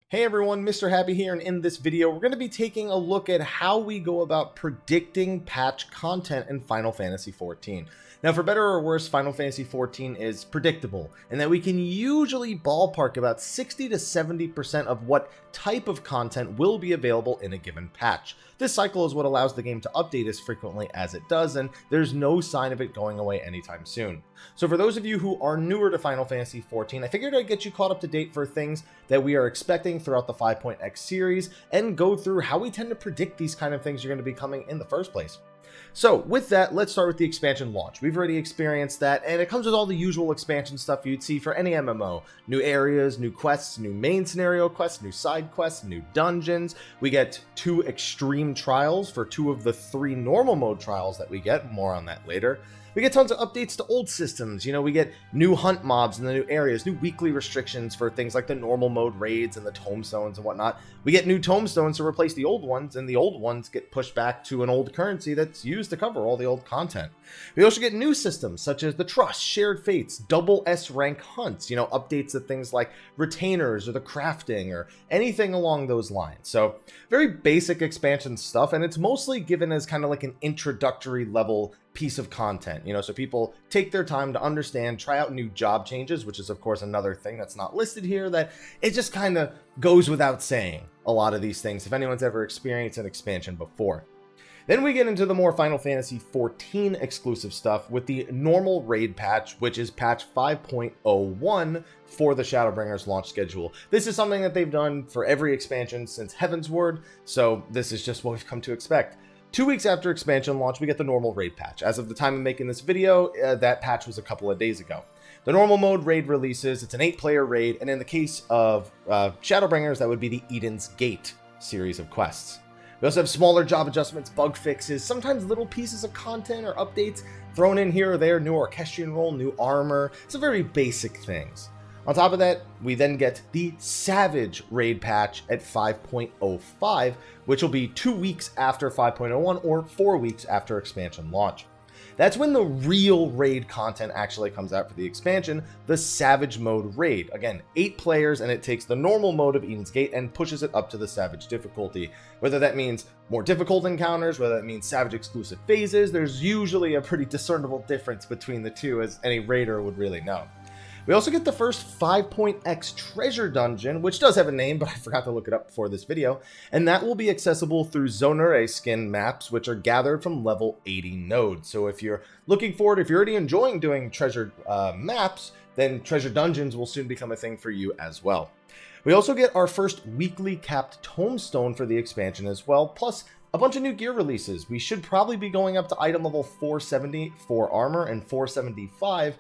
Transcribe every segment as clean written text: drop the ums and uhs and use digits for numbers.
Hey everyone, Mr. Happy here, and in this video we're going to be taking a look at how we go about predicting patch content in Final Fantasy XIV. Now, for better or worse, Final Fantasy XIV is predictable, in that we can usually ballpark about 60 to 70% of what type of content will be available in a given patch. This cycle is what allows the game to update as frequently as it does, and there's no sign of it going away anytime soon. So for those of you who are newer to Final Fantasy XIV, I figured I'd get you caught up to date for things that we are expecting throughout the 5.x series, and go through how we tend to predict these kind of things are going to be coming in the first place. So with that, let's start with the expansion launch. We've already experienced that, and it comes with all the usual expansion stuff you'd see for any MMO. New areas, new quests, new main scenario quests, new side quests, new dungeons. We get 2 extreme trials for 2 of the 3 normal mode trials that we get. More on that later. We get tons of updates to old systems. We get new hunt mobs in the new areas, new weekly restrictions for things like the normal mode raids and the tomestones and whatnot. We get new tomestones to replace the old ones, and the old ones get pushed back to an old currency that's used to cover all the old content. We also get new systems such as the Trust, Shared Fates, double S rank hunts, updates to things like retainers or the crafting or anything along those lines. So very basic expansion stuff, and it's mostly given as kind of like an introductory level piece of content, so people take their time to understand, try out new job changes, which is of course another thing that's not listed here, that it just kind of goes without saying, a lot of these things, if anyone's ever experienced an expansion before. Then we get into the more Final Fantasy XIV exclusive stuff with the normal raid patch, which is patch 5.01 for the Shadowbringers launch schedule. This is something that they've done for every expansion since Heavensward, so this is just what we've come to expect. 2 weeks after expansion launch, we get the normal raid patch. As of the time of making this video, that patch was a couple of days ago. The normal mode raid releases. It's an 8-player raid, and in the case of Shadowbringers, that would be the Eden's Gate series of quests. We also have smaller job adjustments, bug fixes, sometimes little pieces of content or updates thrown in here or there, new Orchestrion role, new armor, some very basic things. On top of that, we then get the Savage raid patch at 5.05, which will be 2 weeks after 5.01 or 4 weeks after expansion launch. That's when the real raid content actually comes out for the expansion, the Savage mode raid. Again, 8 players, and it takes the normal mode of Eden's Gate and pushes it up to the Savage difficulty. Whether that means more difficult encounters, whether that means Savage exclusive phases, there's usually a pretty discernible difference between the two, as any raider would really know. We also get the first 5.x treasure dungeon, which does have a name, but I forgot to look it up before this video, and that will be accessible through Zonure skin maps, which are gathered from level 80 nodes. So if you're looking forward, if you're already enjoying doing treasure maps, then treasure dungeons will soon become a thing for you as well. We also get our first weekly capped tombstone for the expansion as well, plus a bunch of new gear releases. We should probably be going up to item level 470 for armor and 475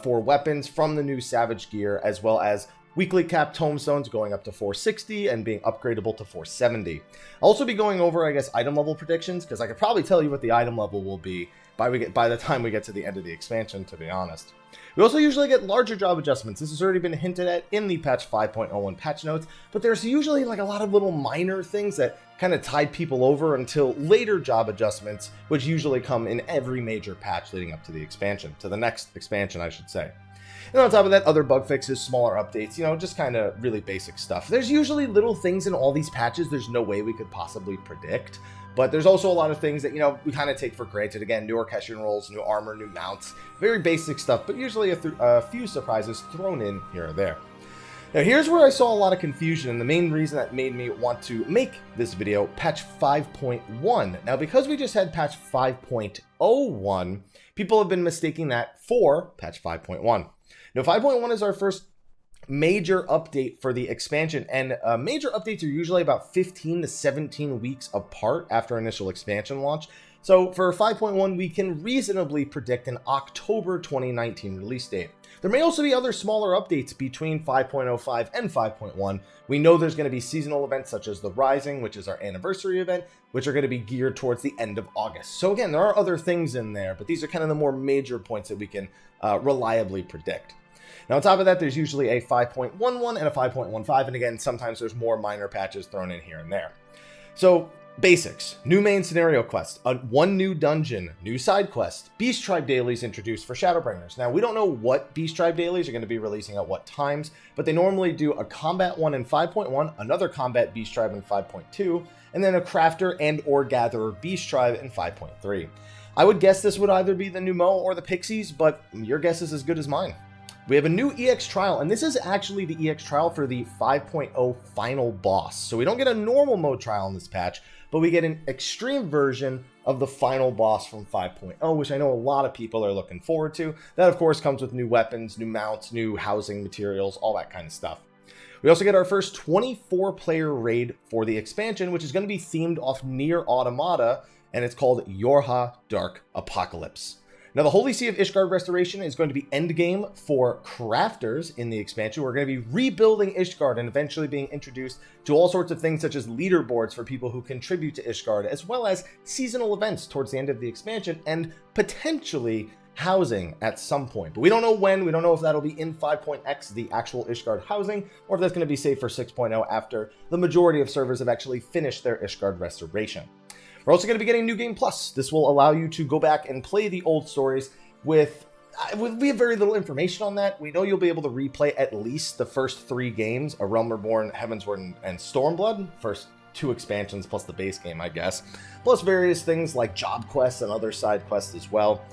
for weapons from the new Savage gear, as well as weekly capped tombstones going up to 460 and being upgradable to 470. I'll also be going over, I guess, item level predictions, because I could probably tell you what the item level will be by the time we get to the end of the expansion, to be honest. We also usually get larger job adjustments. This has already been hinted at in the patch 5.01 patch notes, but there's usually like a lot of little minor things that kind of tide people over until later job adjustments, which usually come in every major patch leading up to the expansion, to the next expansion, I should say. And on top of that, other bug fixes, smaller updates, just kind of really basic stuff. There's usually little things in all these patches there's no way we could possibly predict, but there's also a lot of things that, we kind of take for granted. Again, new Orchestrion rolls, new armor, new mounts, very basic stuff, but usually a few surprises thrown in here or there. Now here's where I saw a lot of confusion, and the main reason that made me want to make this video, patch 5.1. Now because we just had patch 5.01, people have been mistaking that for patch 5.1. Now 5.1 is our first major update for the expansion, and major updates are usually about 15 to 17 weeks apart after initial expansion launch. So for 5.1, we can reasonably predict an October 2019 release date. There may also be other smaller updates between 5.05 and 5.1. We know there's going to be seasonal events such as the Rising, which is our anniversary event, which are going to be geared towards the end of August. So again, there are other things in there, but these are kind of the more major points that we can reliably predict. Now on top of that, there's usually a 5.11 and a 5.15, and again, sometimes there's more minor patches thrown in here and there. So Basics: new main scenario quest, one new dungeon, new side quest, Beast Tribe dailies introduced for Shadowbringers. Now, we don't know what Beast Tribe dailies are going to be releasing at what times, but they normally do a combat one in 5.1, another combat Beast Tribe in 5.2, and then a crafter and or gatherer Beast Tribe in 5.3. I would guess this would either be the new Mo or the Pixies, but your guess is as good as mine. We have a new EX trial, and this is actually the EX trial for the 5.0 final boss. So we don't get a normal mode trial in this patch, but we get an extreme version of the final boss from 5.0, which I know a lot of people are looking forward to. That, of course, comes with new weapons, new mounts, new housing materials, all that kind of stuff. We also get our first 24-player raid for the expansion, which is going to be themed off Nier Automata, and it's called Yorha Dark Apocalypse. Now, the Holy See of Ishgard Restoration is going to be endgame for crafters in the expansion. We're going to be rebuilding Ishgard and eventually being introduced to all sorts of things such as leaderboards for people who contribute to Ishgard, as well as seasonal events towards the end of the expansion and potentially housing at some point. But we don't know when. We don't know if that'll be in 5.x, the actual Ishgard housing, or if that's going to be saved for 6.0 after the majority of servers have actually finished their Ishgard restoration. We're also going to be getting New Game Plus. This will allow you to go back and play the old stories with we have very little information on that. We know you'll be able to replay at least the first 3 games, A Realm Reborn, Heavensward, and Stormblood. First 2 expansions plus the base game, I guess. Plus various things like job quests and other side quests as well.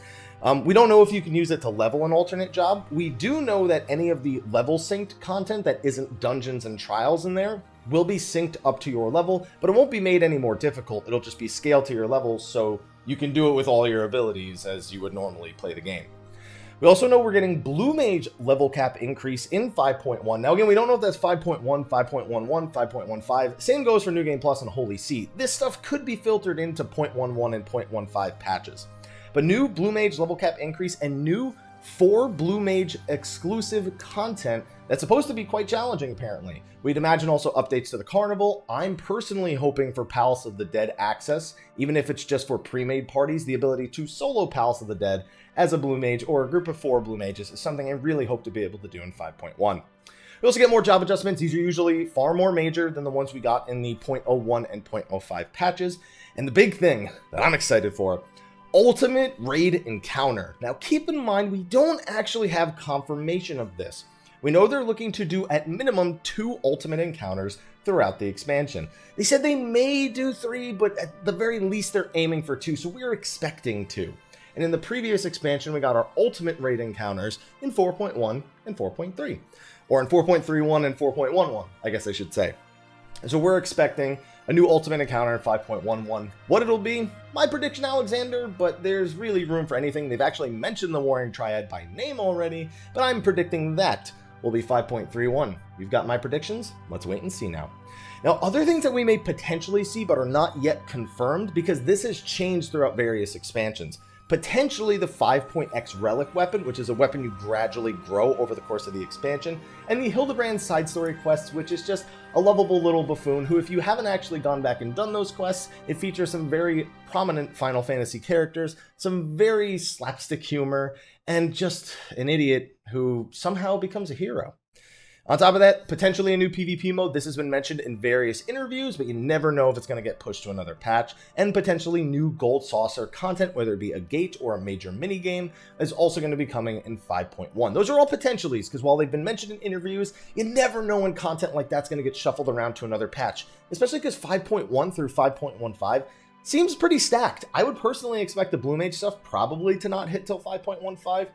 We don't know if you can use it to level an alternate job. We do know that any of the level synced content that isn't dungeons and trials in there will be synced up to your level, but it won't be made any more difficult. It'll just be scaled to your level so you can do it with all your abilities as you would normally play the game. We also know we're getting Blue Mage level cap increase in 5.1. Now again, we don't know if that's 5.1, 5.11, 5.15. Same goes for New Game Plus and Holy See. This stuff could be filtered into 0.11 and 0.15 patches. But new Blue Mage level cap increase and new 4 Blue Mage exclusive content that's supposed to be quite challenging, apparently. We'd imagine also updates to the Carnival. I'm personally hoping for Palace of the Dead access, even if it's just for pre-made parties. The ability to solo Palace of the Dead as a Blue Mage or a group of 4 Blue Mages is something I really hope to be able to do in 5.1. We also get more job adjustments. These are usually far more major than the ones we got in the 0.01 and 0.05 patches. And the big thing that I'm excited for, Ultimate Raid Encounter. Now keep in mind, we don't actually have confirmation of this. We know they're looking to do at minimum 2 Ultimate Encounters throughout the expansion. They said they may do 3, but at the very least they're aiming for 2, so we're expecting 2. And in the previous expansion, we got our Ultimate Raid Encounters in 4.1 and 4.3. Or in 4.31 and 4.11, I guess I should say. So we're expecting a new Ultimate Encounter in 5.11. What it'll be, my prediction, Alexander, but there's really room for anything. They've actually mentioned the Warring Triad by name already, but I'm predicting that will be 5.31. You've got my predictions? Let's wait and see now. Now, other things that we may potentially see but are not yet confirmed, because this has changed throughout various expansions. Potentially the 5.x relic weapon, which is a weapon you gradually grow over the course of the expansion, and the Hildebrand side story quests, which is just a lovable little buffoon who, if you haven't actually gone back and done those quests, it features some very prominent Final Fantasy characters, some very slapstick humor, and just an idiot who somehow becomes a hero. On top of that, potentially a new PvP mode. This has been mentioned in various interviews, but you never know if it's going to get pushed to another patch. And potentially new Gold Saucer content, whether it be a gate or a major minigame, is also going to be coming in 5.1. Those are all potentialities, because while they've been mentioned in interviews, you never know when content like that's going to get shuffled around to another patch, especially because 5.1 through 5.15 seems pretty stacked. I would personally expect the Blue Mage stuff probably to not hit till 5.15.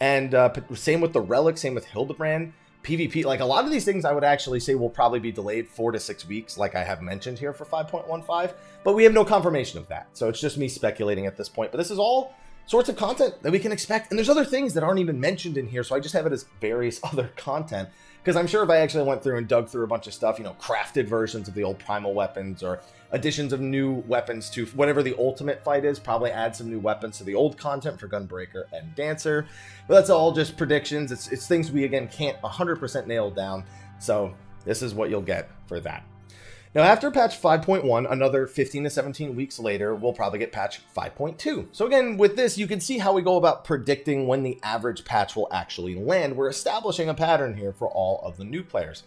And same with the Relic, same with Hildebrand. PvP, like a lot of these things I would actually say will probably be delayed 4 to 6 weeks, like I have mentioned here for 5.15, but we have no confirmation of that. So it's just me speculating at this point. But this is all sorts of content that we can expect. And there's other things that aren't even mentioned in here, so I just have it as various other content. Because I'm sure if I actually went through and dug through a bunch of stuff, you know, crafted versions of the old primal weapons or additions of new weapons to whatever the ultimate fight is, probably add some new weapons to the old content for Gunbreaker and Dancer. But that's all just predictions. It's things we, again, can't 100% nail down. So this is what you'll get for that. Now, after patch 5.1, another 15 to 17 weeks later, we'll probably get patch 5.2. So again, with this, you can see how we go about predicting when the average patch will actually land. We're establishing a pattern here for all of the new players.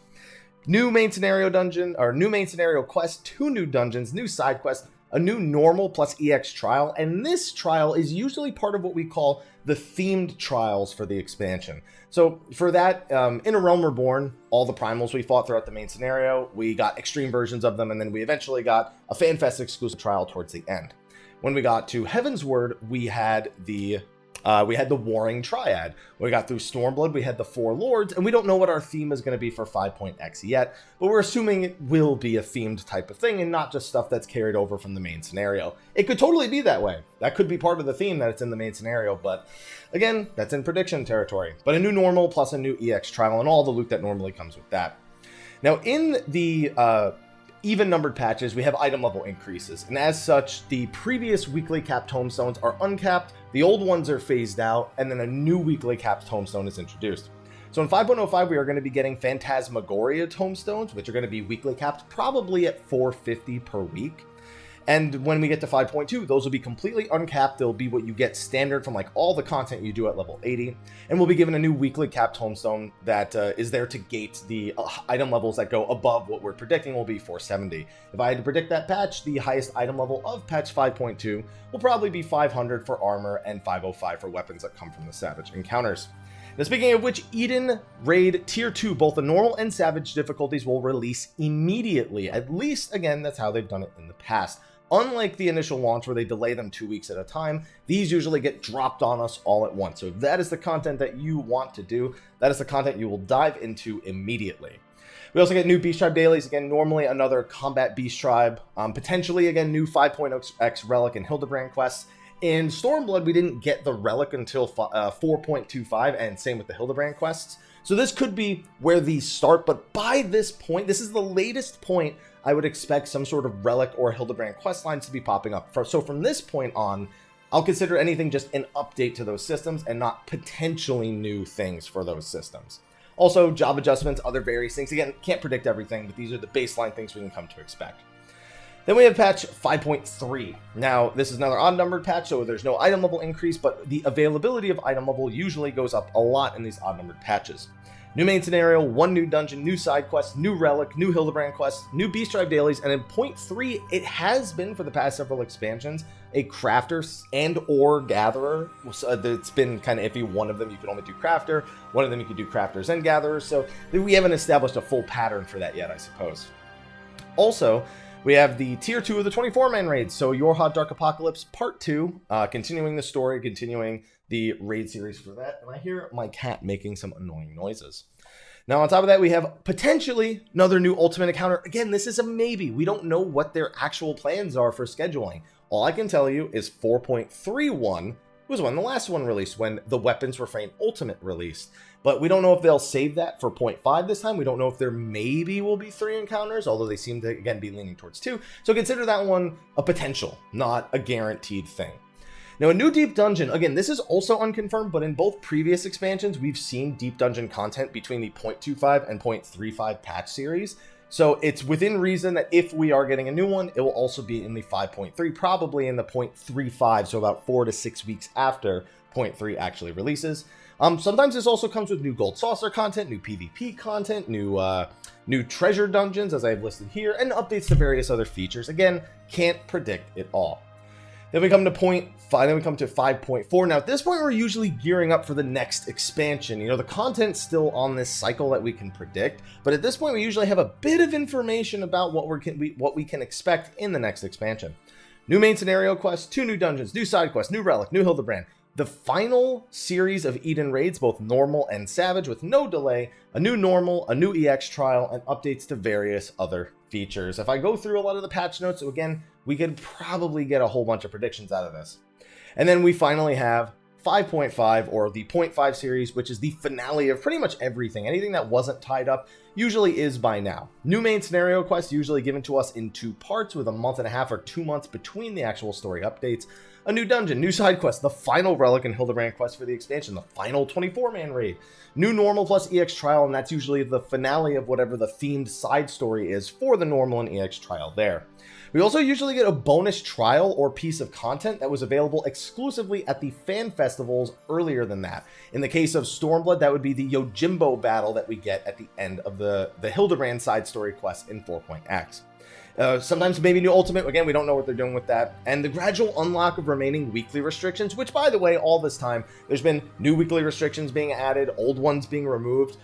New main scenario dungeon, or new main scenario quest, 2 new dungeons, new side quests, a new normal plus EX trial, and this trial is usually part of what we call the themed trials for the expansion. So for that, in A Realm Reborn, all the primals we fought throughout the main scenario, we got extreme versions of them, and then we eventually got a FanFest exclusive trial towards the end. When we got to Heaven's Word, we had the Warring Triad. When we got through Stormblood, we had the 4 Lords, and we don't know what our theme is going to be for 5.x yet, but we're assuming it will be a themed type of thing and not just stuff that's carried over from the main scenario. It could totally be that way. That could be part of the theme that it's in the main scenario, but again, that's in prediction territory. But a new normal plus a new EX trial and all the loot that normally comes with that. Now, in the even numbered patches, we have item level increases, and as such, the previous weekly capped tomestones are uncapped, the old ones are phased out, and then a new weekly capped tomestone is introduced. So in 5.05, we are going to be getting Phantasmagoria tomestones, which are going to be weekly capped, probably at 450 per week. And when we get to 5.2, those will be completely uncapped. They'll be what you get standard from like all the content you do at level 80. And we'll be given a new weekly capped tomestone that is there to gate the item levels that go above what we're predicting will be 470. If I had to predict that patch, the highest item level of patch 5.2 will probably be 500 for armor and 505 for weapons that come from the Savage encounters. Now, speaking of which, Eden Raid Tier 2, both the normal and Savage difficulties will release immediately. At least, again, that's how they've done it in the past. Unlike the initial launch where they delay them 2 weeks at a time, these usually get dropped on us all at once. So if that is the content that you want to do, that is the content you will dive into immediately. We also get new Beast Tribe dailies. Again, normally another Combat Beast Tribe. Potentially, again, new 5.x Relic and Hildebrand quests. In Stormblood, we didn't get the Relic until 4.25, and same with the Hildebrand quests. So this could be where these start, but by this point, this is the latest point I would expect some sort of Relic or Hildebrand quest lines to be popping up. So from this point on, I'll consider anything just an update to those systems and not potentially new things for those systems. Also, job adjustments, other various things. Again, can't predict everything, but these are the baseline things we can come to expect. Then we have patch 5.3. Now, this is another odd-numbered patch, so there's no item level increase, but the availability of item level usually goes up a lot in these odd-numbered patches. New main scenario, 1 new dungeon, new side quest, new relic, new Hildebrand quest, new Beast Tribe dailies, and in 0.3, it has been for the past several expansions, a crafter and or gatherer. It's been kind of iffy. One of them you can only do crafter, one of them you can do crafters and gatherers, so we haven't established a full pattern for that yet, I suppose. Also, we have the Tier 2 of the 24-man raids, so Yorha Dark Apocalypse Part 2, continuing the story, continuing the raid series for that, and I hear my cat making some annoying noises. Now, on top of that, we have potentially another new Ultimate encounter. Again, this is a maybe. We don't know what their actual plans are for scheduling. All I can tell you is 4.31 was when the last one released, when the Weapons Refrain Ultimate released. But we don't know if they'll save that for 0.5 this time. We don't know if there maybe will be 3 encounters, although they seem to, again, be leaning towards 2. So consider that one a potential, not a guaranteed thing. Now, a new Deep Dungeon, again, this is also unconfirmed, but in both previous expansions, we've seen Deep Dungeon content between the 0.25 and 0.35 patch series. So it's within reason that if we are getting a new one, it will also be in the 5.3, probably in the 0.35, so about 4 to 6 weeks after 0.3 actually releases. Sometimes this also comes with new Gold Saucer content, new PvP content, new treasure dungeons, as I have listed here, and updates to various other features. Again, can't predict it all. Then we come to 0.5, then we come to 5.4. Now, at this point, we're usually gearing up for the next expansion. You know, the content's still on this cycle that we can predict, but at this point, we usually have a bit of information about what we can expect in the next expansion. New main scenario quests, 2 new dungeons, new side quests, new relic, new Hildebrand. The final series of Eden raids, both normal and savage, with no delay, a new normal, a new EX trial, and updates to various other features. If I go through a lot of the patch notes, again, we could probably get a whole bunch of predictions out of this. And then we finally have 5.5, or the 0.5 series, which is the finale of pretty much everything. Anything that wasn't tied up usually is by now. New main scenario quests usually given to us in 2 parts, with a month and a half or 2 months between the actual story updates. A new dungeon, new side quest, the final Relic and Hildebrand quest for the expansion, the final 24-man raid, new normal plus EX trial, and that's usually the finale of whatever the themed side story is for the normal and EX trial there. We also usually get a bonus trial or piece of content that was available exclusively at the fan festivals earlier than that. In the case of Stormblood, that would be the Yojimbo battle that we get at the end of the Hildebrand side story quest in 4.x. Sometimes maybe new ultimate, again, we don't know what they're doing with that. And the gradual unlock of remaining weekly restrictions, which by the way, all this time, there's been new weekly restrictions being added, old ones being removed,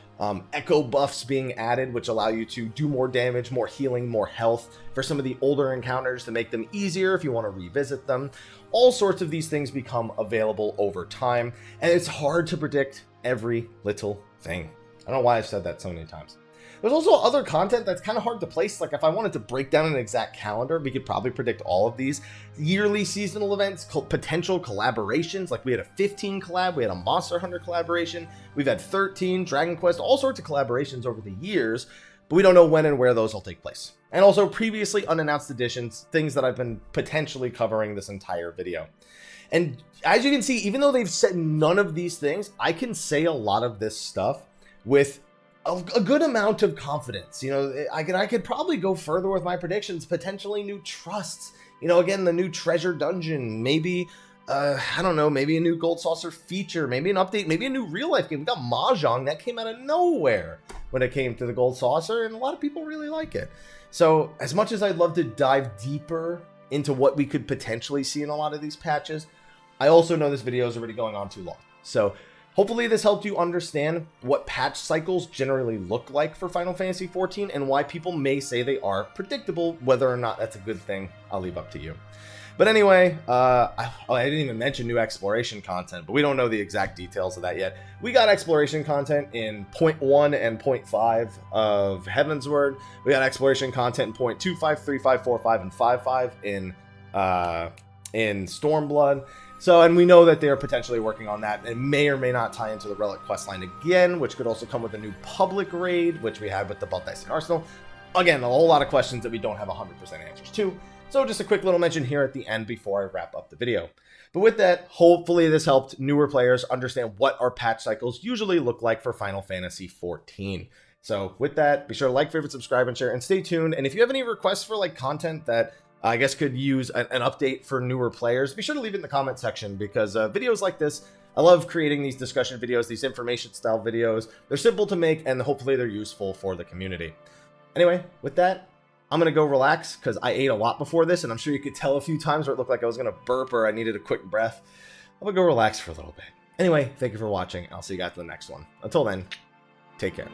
echo buffs being added, which allow you to do more damage, more healing, more health for some of the older encounters to make them easier if you want to revisit them. All sorts of these things become available over time, and it's hard to predict every little thing. I don't know why I've said that so many times. There's also other content that's kind of hard to place. Like if I wanted to break down an exact calendar, we could probably predict all of these. Yearly seasonal events, potential collaborations, like we had a 15 collab, we had a Monster Hunter collaboration, we've had 13, Dragon Quest, all sorts of collaborations over the years, but we don't know when and where those will take place. And also previously unannounced additions, things that I've been potentially covering this entire video. And as you can see, even though they've said none of these things, I can say a lot of this stuff with a good amount of confidence. You know, I could probably go further with my predictions, potentially new trusts, you know, again, the new treasure dungeon, maybe, I don't know, maybe a new Gold Saucer feature, maybe an update, maybe a new real life game. We got Mahjong that came out of nowhere when it came to the Gold Saucer, and a lot of people really like it. So as much as I'd love to dive deeper into what we could potentially see in a lot of these patches, I also know this video is already going on too long. So hopefully this helped you understand what patch cycles generally look like for Final Fantasy XIV and why people may say they are predictable. Whether or not that's a good thing, I'll leave up to you. But anyway, I didn't even mention new exploration content, but we don't know the exact details of that yet. We got exploration content in 0.1 and 0.5 of Heavensward. We got exploration content in 0.25, 3.5, 4.5, and 5.5 in Stormblood. So, and we know that they're potentially working on that. It may or may not tie into the Relic questline again, which could also come with a new public raid, which we had with the Balthian Arsenal. Again, a whole lot of questions that we don't have 100% answers to. So just a quick little mention here at the end before I wrap up the video. But with that, hopefully this helped newer players understand what our patch cycles usually look like for Final Fantasy XIV. So with that, be sure to like, favorite, subscribe, and share, and stay tuned. And if you have any requests for like content that I guess could use an update for newer players, be sure to leave it in the comment section, because videos like this, I love creating these discussion videos, these information style videos. They're simple to make, and hopefully they're useful for the community. Anyway, with that, I'm going to go relax because I ate a lot before this, and I'm sure you could tell a few times where it looked like I was going to burp or I needed a quick breath. I'm going to go relax for a little bit. Anyway, thank you for watching. I'll see you guys in the next one. Until then, take care.